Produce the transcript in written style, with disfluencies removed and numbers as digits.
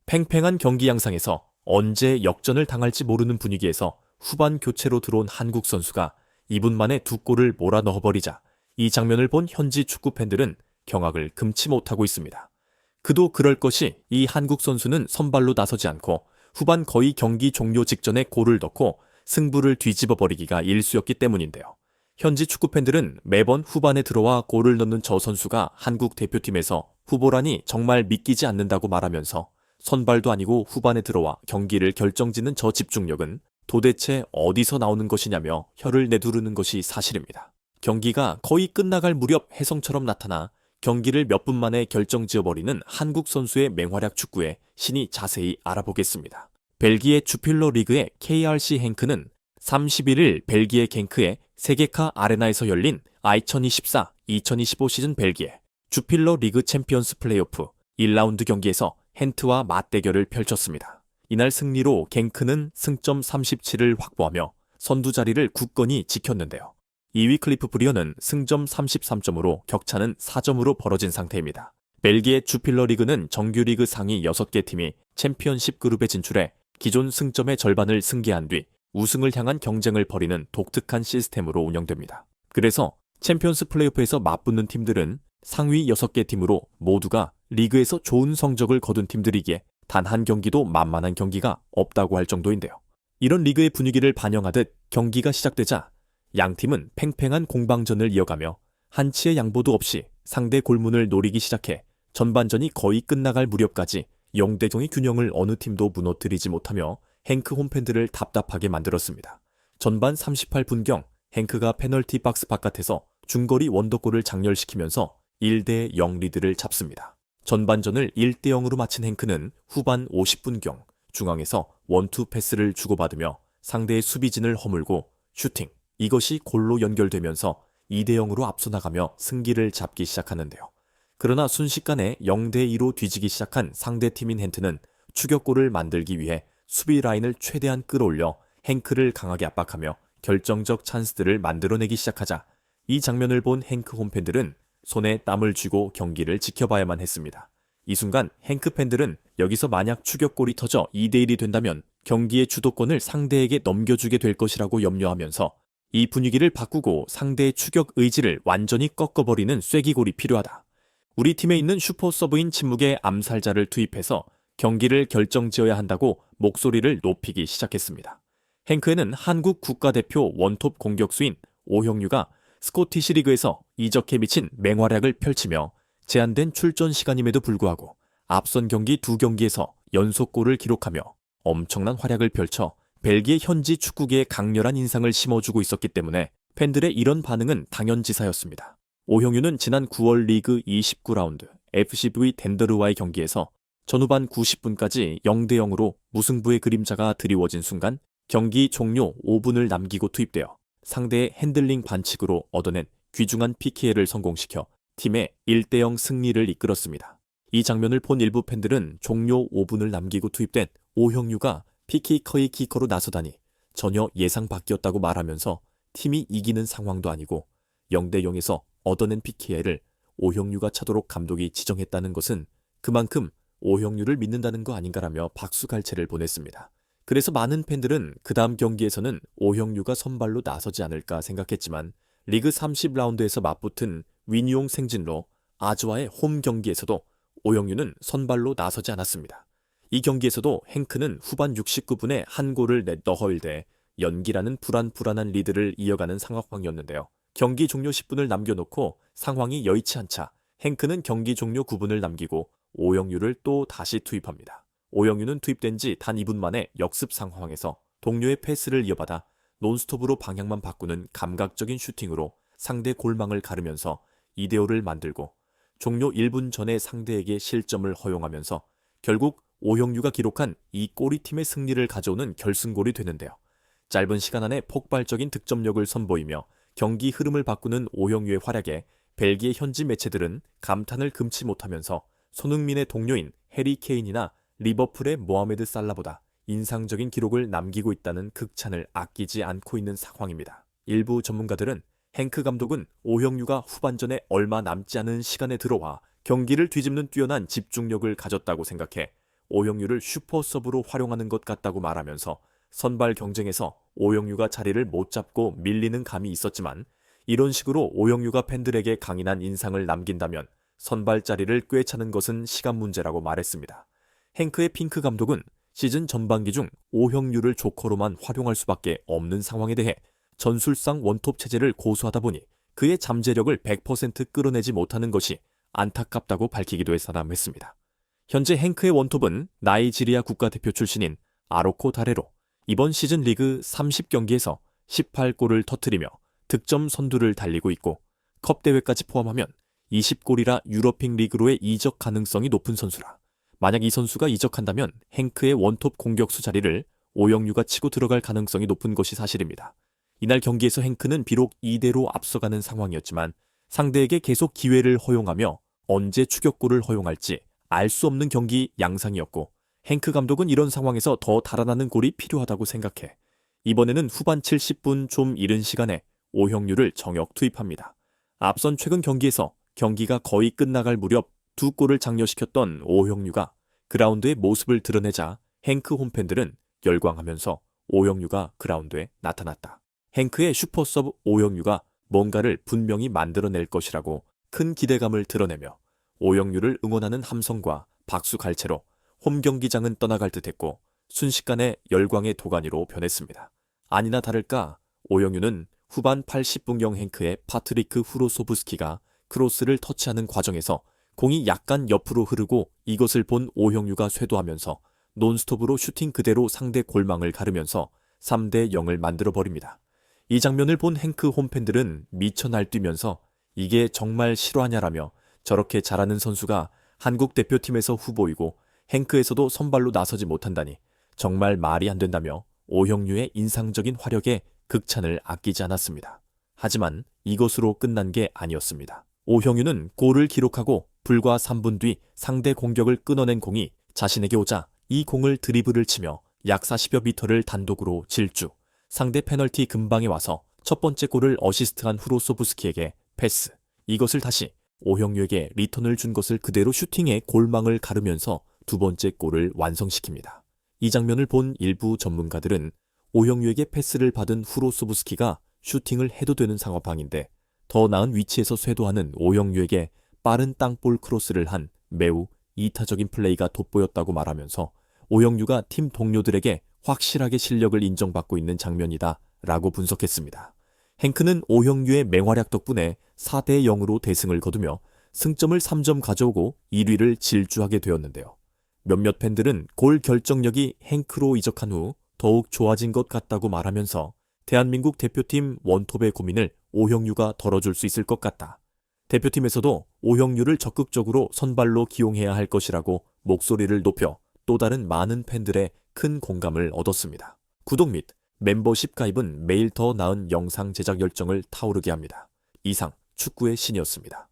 팽팽한 경기 양상에서 언제 역전을 당할지 모르는 분위기에서 후반 교체로 들어온 한국 선수가 2분 만에 두 골을 몰아넣어버리자 이 장면을 본 현지 축구 팬들은 경악을 금치 못하고 있습니다. 그도 그럴 것이 이 한국 선수는 선발로 나서지 않고 후반 거의 경기 종료 직전에 골을 넣고 승부를 뒤집어버리기가 일쑤였기 때문인데요. 현지 축구 팬들은 매번 후반에 들어와 골을 넣는 저 선수가 한국 대표팀에서 후보라니 정말 믿기지 않는다고 말하면서 선발도 아니고 후반에 들어와 경기를 결정짓는 저 집중력은 도대체 어디서 나오는 것이냐며 혀를 내두르는 것이 사실입니다. 경기가 거의 끝나갈 무렵 혜성처럼 나타나 경기를 몇 분 만에 결정지어버리는 한국 선수의 맹활약 축구에 신이 자세히 알아보겠습니다. 벨기에 주필러 리그의 KRC 헨크는 31일 벨기에 겐크의 세계카 아레나에서 열린 2024-2025 시즌 벨기에 주필러 리그 챔피언스 플레이오프 1라운드 경기에서 헨트와 맞대결을 펼쳤습니다. 이날 승리로 겐크는 승점 37을 확보하며 선두 자리를 굳건히 지켰는데요. 2위 클리프 브리어는 승점 33점으로 격차는 4점으로 벌어진 상태입니다. 벨기에 주필러 리그는 정규리그 상위 6개 팀이 챔피언십 그룹에 진출해 기존 승점의 절반을 승계한 뒤 우승을 향한 경쟁을 벌이는 독특한 시스템으로 운영됩니다. 그래서 챔피언스 플레이오프에서 맞붙는 팀들은 상위 6개 팀으로 모두가 리그에서 좋은 성적을 거둔 팀들이기에 단 한 경기도 만만한 경기가 없다고 할 정도인데요. 이런 리그의 분위기를 반영하듯 경기가 시작되자 양 팀은 팽팽한 공방전을 이어가며 한치의 양보도 없이 상대 골문을 노리기 시작해 전반전이 거의 끝나갈 무렵까지 0대0의 균형을 어느 팀도 무너뜨리지 못하며 헨크 홈팬들을 답답하게 만들었습니다. 전반 38분경 헨크가 페널티 박스 바깥에서 중거리 원더골을 장렬시키면서 1대0 리드를 잡습니다. 전반전을 1대0으로 마친 헨크는 후반 50분경 중앙에서 원투 패스를 주고받으며 상대의 수비진을 허물고 슈팅, 이것이 골로 연결되면서 2대0으로 앞서 나가며 승기를 잡기 시작하는데요. 그러나 순식간에 0대2로 뒤지기 시작한 상대팀인 헨트는 추격골을 만들기 위해 수비 라인을 최대한 끌어올려 헨크를 강하게 압박하며 결정적 찬스들을 만들어내기 시작하자 이 장면을 본 헨크 홈팬들은 손에 땀을 쥐고 경기를 지켜봐야만 했습니다. 이 순간 헨크 팬들은 여기서 만약 추격골이 터져 2대1이 된다면 경기의 주도권을 상대에게 넘겨주게 될 것이라고 염려하면서 이 분위기를 바꾸고 상대의 추격 의지를 완전히 꺾어버리는 쐐기골이 필요하다. 우리 팀에 있는 슈퍼 서브인 침묵의 암살자를 투입해서 경기를 결정지어야 한다고 목소리를 높이기 시작했습니다. 헨크에는 한국 국가대표 원톱 공격수인 오형유가 스코티시 리그에서 이적해 미친 맹활약을 펼치며 제한된 출전 시간임에도 불구하고 앞선 경기 2경기에서 연속골을 기록하며 엄청난 활약을 펼쳐 벨기에 현지 축구계에 강렬한 인상을 심어주고 있었기 때문에 팬들의 이런 반응은 당연지사였습니다. 오형유는 지난 9월 리그 29라운드 FCV 덴더르와의 경기에서 전후반 90분까지 0대0으로 무승부의 그림자가 드리워진 순간 경기 종료 5분을 남기고 투입되어 상대의 핸들링 반칙으로 얻어낸 귀중한 PK를 성공시켜 팀의 1대0 승리를 이끌었습니다. 이 장면을 본 일부 팬들은 종료 5분을 남기고 투입된 오형유가 PK커의 키커로 나서다니 전혀 예상 밖이었다고 말하면서 팀이 이기는 상황도 아니고 0대0에서 얻어낸 PK를 오형유가 차도록 감독이 지정했다는 것은 그만큼 오형유를 믿는다는 거 아닌가라며 박수갈채를 보냈습니다. 그래서 많은 팬들은 그 다음 경기에서는 오형유가 선발로 나서지 않을까 생각했지만 리그 30라운드에서 맞붙은 위니용 생진로 아주와의 홈 경기에서도 오형유는 선발로 나서지 않았습니다. 이 경기에서도 헨크는 후반 69분에 한 골을 넣어일대 연기라는 불안한 리드를 이어가는 상황이었는데요. 경기 종료 10분을 남겨놓고 상황이 여의치 않자 헨크는 경기 종료 9분을 남기고 오형유를 또 다시 투입합니다. 오형유는 투입된 지 단 2분 만에 역습 상황에서 동료의 패스를 이어받아 논스톱으로 방향만 바꾸는 감각적인 슈팅으로 상대 골망을 가르면서 2대5를 만들고 종료 1분 전에 상대에게 실점을 허용하면서 결국 오형유가 기록한 이 골이 팀의 승리를 가져오는 결승골이 되는데요. 짧은 시간 안에 폭발적인 득점력을 선보이며 경기 흐름을 바꾸는 오형유의 활약에 벨기에 현지 매체들은 감탄을 금치 못하면서 손흥민의 동료인 해리 케인이나 리버풀의 모하메드 살라보다 인상적인 기록을 남기고 있다는 극찬을 아끼지 않고 있는 상황입니다. 일부 전문가들은 헨크 감독은 오형유가 후반전에 얼마 남지 않은 시간에 들어와 경기를 뒤집는 뛰어난 집중력을 가졌다고 생각해 오형유를 슈퍼서브로 활용하는 것 같다고 말하면서 선발 경쟁에서 오형유가 자리를 못 잡고 밀리는 감이 있었지만 이런 식으로 오형유가 팬들에게 강인한 인상을 남긴다면 선발 자리를 꿰차는 것은 시간 문제라고 말했습니다. 행크의 핑크 감독은 시즌 전반기 중 오형유를 조커로만 활용할 수밖에 없는 상황에 대해 전술상 원톱 체제를 고수하다 보니 그의 잠재력을 100% 끌어내지 못하는 것이 안타깝다고 밝히기도 했습니다. 현재 행크의 원톱은 나이지리아 국가대표 출신인 아로코 다레로 이번 시즌 리그 30경기에서 18골을 터뜨리며 득점 선두를 달리고 있고 컵 대회까지 포함하면 20골이라 유러핑 리그로의 이적 가능성이 높은 선수라. 만약 이 선수가 이적한다면 행크의 원톱 공격수 자리를 오형유가 치고 들어갈 가능성이 높은 것이 사실입니다. 이날 경기에서 행크는 비록 2대0로 앞서가는 상황이었지만 상대에게 계속 기회를 허용하며 언제 추격골을 허용할지 알 수 없는 경기 양상이었고 행크 감독은 이런 상황에서 더 달아나는 골이 필요하다고 생각해 이번에는 후반 70분 좀 이른 시간에 오형유를 정역 투입합니다. 앞선 최근 경기에서 경기가 거의 끝나갈 무렵 2골을 장려시켰던 오형유가 그라운드의 모습을 드러내자 행크 홈팬들은 열광하면서 오형유가 그라운드에 나타났다. 행크의 슈퍼서브 오형유가 뭔가를 분명히 만들어낼 것이라고 큰 기대감을 드러내며 오형유를 응원하는 함성과 박수 갈채로 홈경기장은 떠나갈 듯했고 순식간에 열광의 도가니로 변했습니다. 아니나 다를까 오형유는 후반 80분경 행크의 파트리크 후로소브스키가 크로스를 터치하는 과정에서 공이 약간 옆으로 흐르고 이것을 본 오형유가 쇄도하면서 논스톱으로 슈팅 그대로 상대 골망을 가르면서 3대0을 만들어버립니다. 이 장면을 본 행크 홈팬들은 미쳐 날뛰면서 이게 정말 실화냐라며 저렇게 잘하는 선수가 한국 대표팀에서 후보이고 행크에서도 선발로 나서지 못한다니 정말 말이 안 된다며 오형유의 인상적인 활약에 극찬을 아끼지 않았습니다. 하지만 이것으로 끝난 게 아니었습니다. 오형유는 골을 기록하고 불과 3분 뒤 상대 공격을 끊어낸 공이 자신에게 오자 이 공을 드리블을 치며 약 40여 미터를 단독으로 질주, 상대 페널티 근방에 와서 첫 번째 골을 어시스트한 후로소브스키에게 패스, 이것을 다시 오형유에게 리턴을 준 것을 그대로 슈팅에 골망을 가르면서 두 번째 골을 완성시킵니다. 이 장면을 본 일부 전문가들은 오형유에게 패스를 받은 후로소브스키가 슈팅을 해도 되는 상황인데 더 나은 위치에서 쇄도하는 오형유에게 빠른 땅볼 크로스를 한 매우 이타적인 플레이가 돋보였다고 말하면서 오형유가 팀 동료들에게 확실하게 실력을 인정받고 있는 장면이다 라고 분석했습니다. 행크는 오형유의 맹활약 덕분에 4대0으로 대승을 거두며 승점을 3점 가져오고 1위를 질주하게 되었는데요. 몇몇 팬들은 골 결정력이 행크로 이적한 후 더욱 좋아진 것 같다고 말하면서 대한민국 대표팀 원톱의 고민을 오형유가 덜어줄 수 있을 것 같다. 대표팀에서도 오형유를 적극적으로 선발로 기용해야 할 것이라고 목소리를 높여 또 다른 많은 팬들의 큰 공감을 얻었습니다. 구독 및 멤버십 가입은 매일 더 나은 영상 제작 열정을 타오르게 합니다. 이상 축구의 신이었습니다.